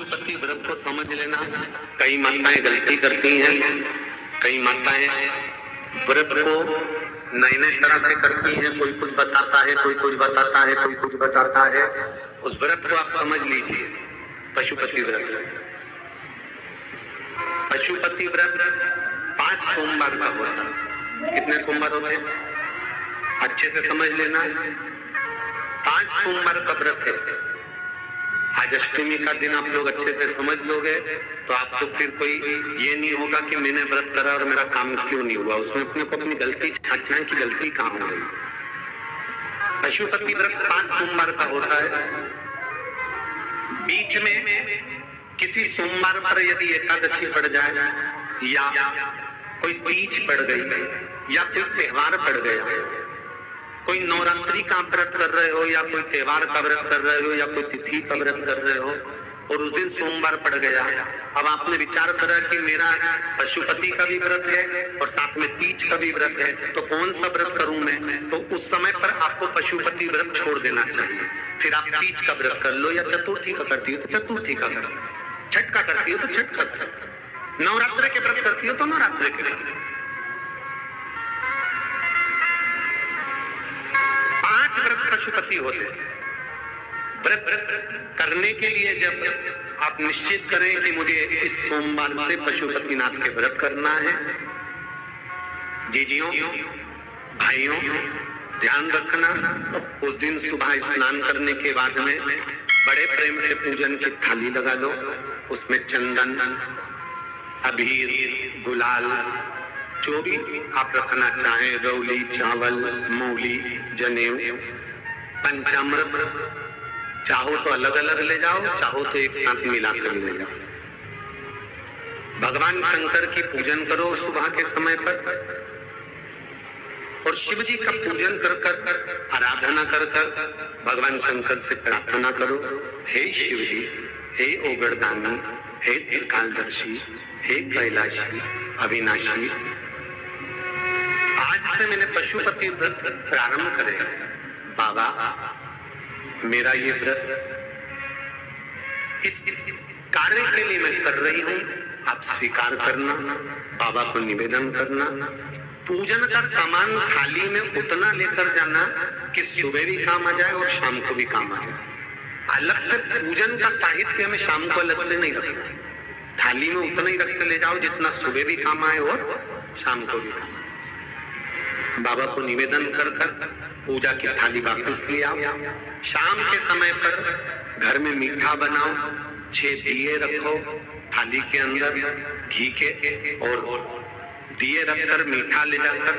पशुपति व्रत को समझ लेना। कई माताएं गलती करती हैं, कई माताएं व्रत को नए नए तरह से करती हैं। कोई कुछ बताता है, कोई कुछ बताता है, कोई कुछ बताता है। उस व्रत को आप समझ लीजिए, पशुपति व्रत। पशुपति व्रत 5 सोमवार का होता है। कितने सोमवार होते हैं अच्छे से समझ लेना। 5 सोमवार का व्रत है। आज अष्टमी का दिन आप लोग अच्छे से समझ लोगे तो आपको फिर कोई ये नहीं होगा कि मैंने व्रत करा और मेरा काम क्यों नहीं हुआ। उसमें अपने को अपनी गलती छांटना है कि गलती कहाँ हो गई। पशुपति व्रत 5 सोमवार का होता है। बीच में किसी सोमवार पर यदि एकादशी पड़ जाए या कोई तीज पड़ गई या कोई त्योहार पड़ गया, कोई नवरात्रि का व्रत कर रहे हो या कोई त्योहार का व्रत कर रहे हो या कोई तिथि का व्रत कर रहे हो और उस दिन सोमवार पड़ गया, अब आपने विचार करा कि मेरा पशुपति का भी व्रत है और साथ में तीज का भी व्रत है, तो कौन सा व्रत करूं मैं। तो उस समय पर आपको पशुपति व्रत छोड़ देना चाहिए। फिर आप तीज का व्रत कर लो या चतुर्थी का करती हो तो चतुर्थी का करो, छठ का करती हो तो छठ का करो, नवरात्र के व्रत करती हो तो नवरात्र के व्रत। 5 व्रत पशुपति होते। व्रत करने के लिए जब आप निश्चित करें कि मुझे इस सोमवार से पशुपतिनाथ के व्रत करना है, जीजियों भाइयों ध्यान रखना, उस दिन सुबह स्नान करने के बाद में बड़े प्रेम से पूजन की थाली लगा लो। उसमें चंदन, अबीर, गुलाल, जो भी आप रखना चाहें, रौली, चावल, मौली, जनेऊ, पंचामृत, चाहो तो अलग अलग ले जाओ, चाहो तो एक साथ मिला कर ले जाओ। भगवान शंकर की पूजन करो सुबह के समय पर और शिव जी का पूजन कर कर आराधना कर कर भगवान शंकर से प्रार्थना करो, हे शिव जी, हे ओगरदानी, हे त्रिकालदर्शी, हे कैलाशी, अविनाशी, आज से मैंने पशुपति व्रत प्रारंभ करे। बाबा मेरा ये व्रत इस कार्य के लिए मैं कर रही हूँ, आप स्वीकार करना। बाबा को निवेदन करना। पूजन का सामान थाली में उतना लेकर जाना कि सुबह भी काम आ जाए और शाम को भी काम आ जाए। अलग से पूजन का साहित्य हमें शाम को अलग से नहीं रखना। थाली में उतना ही रख के ले जाओ जितना सुबह भी काम आए और शाम को भी काम आए। बाबा को निवेदन कर कर पूजा की थाली वापस ले आओ। शाम के समय पर घर में मीठा बनाओ, 6 दिए रखो थाली के अंदर घी के, और दिए रखकर मीठा ले जाकर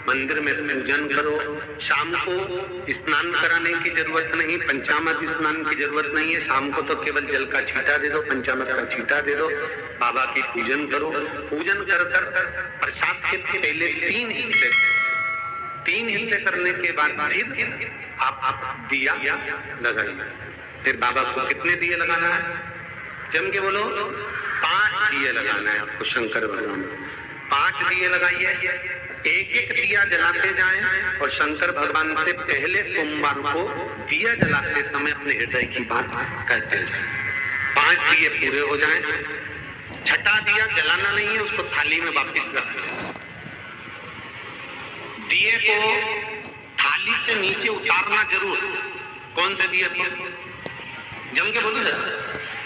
मंदिर में पूजन करो। शाम को स्नान कराने की जरूरत नहीं, पंचामृत स्नान की जरूरत नहीं है। शाम को तो केवल जल का छींटा दे दो, पंचामृत का छींटा दे दो, बाबा की पूजन करो। पूजन कर कर प्रसाद के पहले 3 हिस्से करने के बाद फिर आप दिया लगाइए। फिर बाबा को कितने दिए लगाना है, जम के बोलो, 5 दिए लगाना है आपको शंकर भगवान। 5 दिए लगाइए, एक दिया जलाते जाएं और शंकर भगवान से पहले सोमवार को दिया जलाते समय अपने हृदय की बात कहते जाएं। 5 दिए पूरे हो जाएं। छठा दिया जलाना नहीं है, उसको थाली में वापस रख दें। दिए को थाली से नीचे उतारना जरूर। कौन से दिए को जम के बोलो,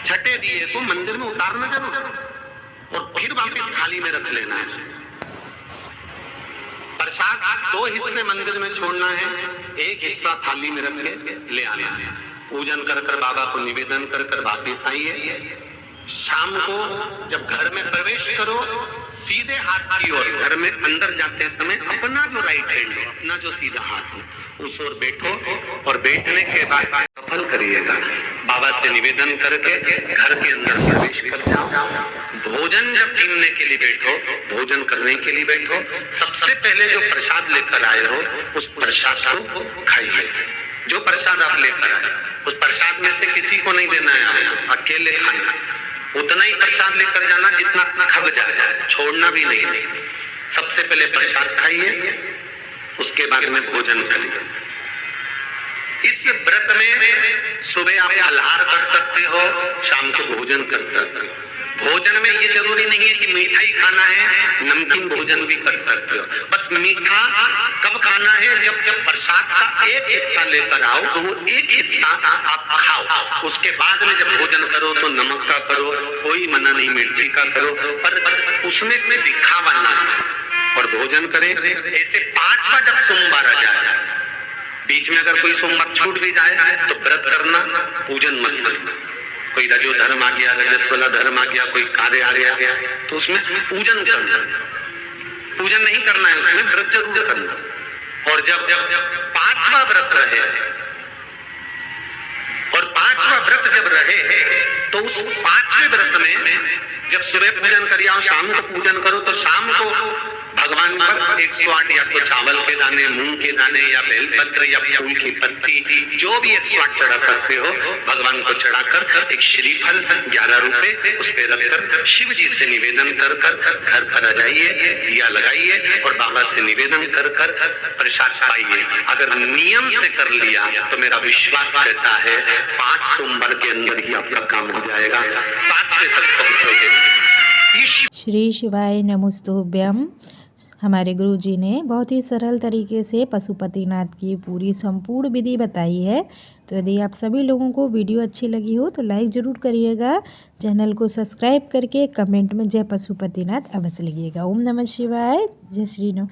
छठे दिए को मंदिर में उतारना जरूर और फिर वापस थाली में रख लेना है। प्रसाद 2 हिस्से मंदिर में छोड़ना है, एक हिस्सा थाली में रख के ले आना है। पूजन कर कर बाबा को निवेदन कर कर वापिस आइए। शाम को जब घर में प्रवेश करो, सीधे हाथ की ओर घर में अंदर जाते समय अपना जो राइट हैंड हो, अपना जो सीधा हाथ हो, उस ओर बैठो और बैठने के बाद सफल करिएगा। बाबा से निवेदन करके घर के अंदर प्रवेश कर जाओ। भोजन जब गिनने के लिए बैठो, भोजन करने के लिए बैठो, सबसे पहले जो प्रसाद लेकर आए हो उस प्रसाद को खाइए। जो प्रसाद आप लेकर आए उस प्रसाद में से किसी को नहीं देना है, अकेले खाना। उतना ही प्रसाद लेकर जाना जितना खब जाए, छोड़ना भी नहीं। सबसे पहले प्रसाद खाइए, उसके बाद में भोजन करिए। इस व्रत में सुबह आप फलाहार कर सकते हो, शाम को भोजन कर सकते हो। भोजन में ये जरूरी नहीं है कि मीठा ही खाना है, नमकीन भोजन भी कर सकते हो। बस मीठा कब खाना है, जब जब प्रसाद का एक हिस्सा लेकर आओ तो वो एक हिस्सा आप खाओ। उसके बाद में जब भोजन करो तो नमक का करो, कोई मना नहीं, मिर्ची का करो, पर उसमें कोई दिखावा ना और भोजन करें। ऐसे 5वां जब सोमवार आ जाए, बीच में अगर कोई सोमवार छूट भी जाए तो व्रत करना, पूजन मत करना। कोई रजो धर्म आ गया, रजस्वला धर्म आ गया, कोई कार्य आ गया तो उसमें पूजन करना, पूजन नहीं करना है, उसमें व्रत जरूर करना। और जब जब 5वां व्रत रहे और 5वां व्रत जब रहे तो उस 5वें व्रत में जब सुबह पूजन करिए और शाम को पूजन करो तो शाम को भगवान पर 108 या तो चावल के दाने, मूंग के दाने या बेलपत्र या फूल की पत्ती, जो भी 108 चढ़ा सकते हो भगवान को चढ़ाकर एक श्रीफल 11 रुपए उस पे रखकर शिव जी से निवेदन कर घर पर आ जाइए, दिया लगाइए और बाबा से निवेदन कर प्रसाद पाइए। अगर नियम से कर लिया तो मेरा विश्वास कहता है 5 सोमवार के अंदर ही आपका काम हो जाएगा, 5वें तक पहुंचोगे। श्री शिवाय नमोस्तुभ्यम। हमारे गुरुजी ने बहुत ही सरल तरीके से पशुपतिनाथ की पूरी संपूर्ण विधि बताई है। तो यदि आप सभी लोगों को वीडियो अच्छी लगी हो तो लाइक ज़रूर करिएगा, चैनल को सब्सक्राइब करके कमेंट में जय पशुपतिनाथ अवश्य लिखिएगा। ओम नमः शिवाय, जय श्री राम।